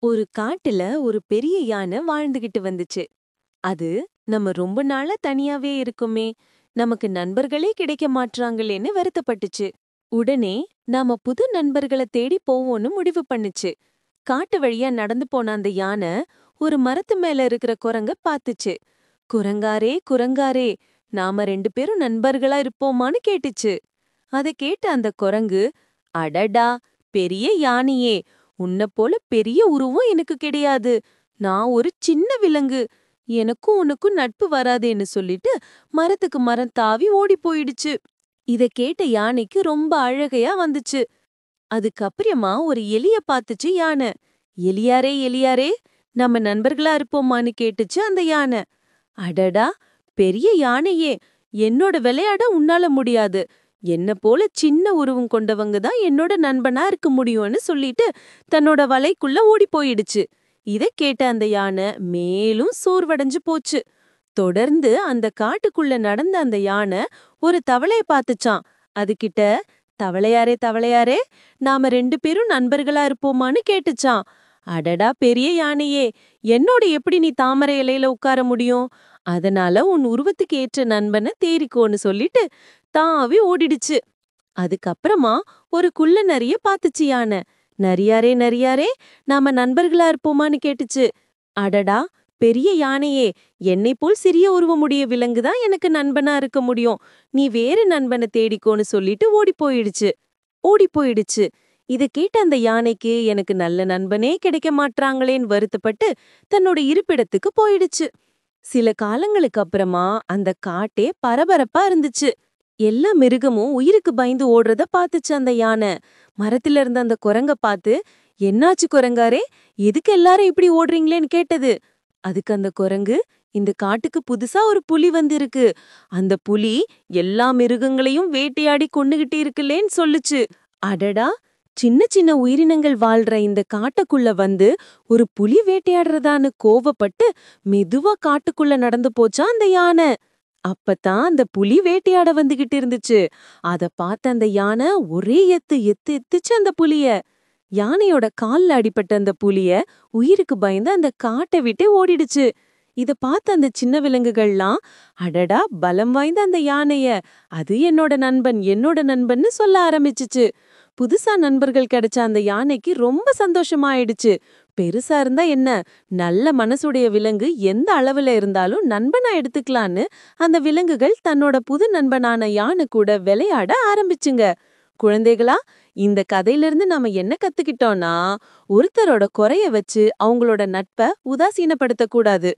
ஒரு காட்டுல ஒரு பெரிய யானை வாழ்ந்துகிட்டு வந்துச்சு. அது நம்ம ரொம்ப நாளா தனியாவே இருக்குமே, நமக்கு நண்பர்களே கிடைக்க மாட்றாங்களேன்னு வருத்தப்பட்டுச்சு. உடனே நாம புது நண்பர்கள தேடி போவோம்னு முடிவு பண்ணுச்சு. காட்டு வழியா நடந்து போன அந்த யானை ஒரு மரத்து மேல இருக்கிற குரங்க பாத்துச்சு. குரங்காரே குரங்காரே, நாம ரெண்டு பேரும் நண்பர்களா இருப்போமான்னு கேட்டுச்சு. அத கேட்ட அந்த குரங்கு, அடடா, பெரிய யானையே, உன்ன போல பெரிய உருவம் எனக்கு கிடையாது. நான் ஒரு சின்ன விலங்கு. எனக்கும் உனக்கும் நட்பு வராதேன்னு சொல்லிட்டு மரத்துக்கு மரம் தாவி ஓடி போயிடுச்சு. இத கேட்ட யானைக்கு ரொம்ப அழகையா வந்துச்சு. அதுக்கப்புறமா ஒரு எலிய பாத்துச்சு யானை. எலியாரே எலியாரே, நம்ம நண்பர்களா இருப்போமான்னு கேட்டுச்சு அந்த யானை. அடடா, பெரிய யானையே, என்னோட விளையாட உன்னால முடியாது. என்ன போல சின்ன உருவம் கொண்டவங்க தான் என்னோட நண்பனா இருக்க முடியும்னு சொல்லிட்டு தன்னோட வலைக்குள்ள ஓடி போயிடுச்சு. இத கேட்ட அந்த யானை மேலும் சோர்வடைஞ்சு போச்சு. தொடர்ந்து அந்த காட்டுக்குள்ள நடந்த அந்த யானை ஒரு தவளைய பாத்துச்சான். அதுகிட்ட, தவளையாரே தவளையாரே, நாம ரெண்டு பேரும் நண்பர்களா இருப்போமான்னு கேட்டுச்சான். அடடா பெரிய யானையே, என்னோட எப்படி நீ தாமரை இலையில உட்கார முடியும்? அதனால உன் உருவத்துக்கு ஏற்ற நண்பனை தேறிக்கோன்னு சொல்லிட்டு தாவி ஓடிடுச்சு. அதுக்கப்புறமா ஒரு குள்ள நரிய பாத்துச்சு யானை. நரியாரே நரியாரே, நாம நண்பர்களா இருப்போமான்னு கேட்டுச்சு. அடடா பெரிய யானையே, என்னை போல் சிறிய உருவமுடைய விலங்குதான் எனக்கு நண்பனா இருக்க முடியும். நீ வேறு நண்பனை தேடிக்கோன்னு சொல்லிட்டு ஓடி போயிடுச்சு. இத கேட்ட அந்த யானைக்கு எனக்கு நல்ல நண்பனே கிடைக்க மாட்றாங்களேன்னு வருத்தப்பட்டு தன்னோட இருப்பிடத்துக்கு போயிடுச்சு. சில காலங்களுக்கு அப்புறமா அந்த காட்டே பரபரப்பா இருந்துச்சு. எல்லா மிருகமும் உயிருக்கு பயந்து ஓடுறத பாத்துச்சு அந்த யானை. மரத்துல இருந்த அந்த குரங்க பார்த்து, என்னாச்சு குரங்காரே, எதுக்கு எல்லாரும் இப்படி ஓடுறீங்களேன்னு கேட்டது. அதுக்கு அந்த குரங்கு, இந்த காட்டுக்கு புதுசா ஒரு புலி வந்திருக்கு. அந்த புலி எல்லா மிருகங்களையும் வேட்டையாடி கொன்னுகிட்டு இருக்குல்லேன்னு சொல்லுச்சு. அடடா, சின்ன சின்ன உயிரினங்கள் வாழ்ற இந்த காட்டுக்குள்ள வந்து ஒரு புலி வேட்டையாடுறதான்னு கோவப்பட்டு மெதுவா காட்டுக்குள்ள நடந்து போச்சா அந்த யானை. அப்பதான் அந்த புலி வேட்டையாட வந்துகிட்டு இருந்துச்சு. அத பார்த்த அந்த யானை ஒரே எத்துச்சு அந்த புலிய. யானையோட கால்ல அடிபட்ட அந்த புலிய உயிருக்கு பயந்து அந்த காட்டை விட்டு ஓடிடுச்சு. இத பார்த்த அந்த சின்ன விலங்குகள்லாம், அடடா பலம் வாய்ந்த அந்த யானைய, அது என்னோட நண்பன்னு சொல்ல ஆரம்பிச்சுச்சு. புதுசா நண்பர்கள் கிடைச்ச அந்த யானைக்கு ரொம்ப சந்தோஷமாயிடுச்சு. பெருசா இருந்தா என்ன, நல்ல மனசுடைய விலங்கு எந்த அளவுல இருந்தாலும் நண்பனா எடுத்துக்கலான்னு அந்த விலங்குகள் தன்னோட புது நண்பனான யானை கூட விளையாட ஆரம்பிச்சுங்க. குழந்தைகளா, இந்த கதையிலிருந்து நாம என்ன கத்துக்கிட்டோம்னா, ஒருத்தரோட குறைய வச்சு அவங்களோட நட்பை உதாசீனப்படுத்த கூடாது.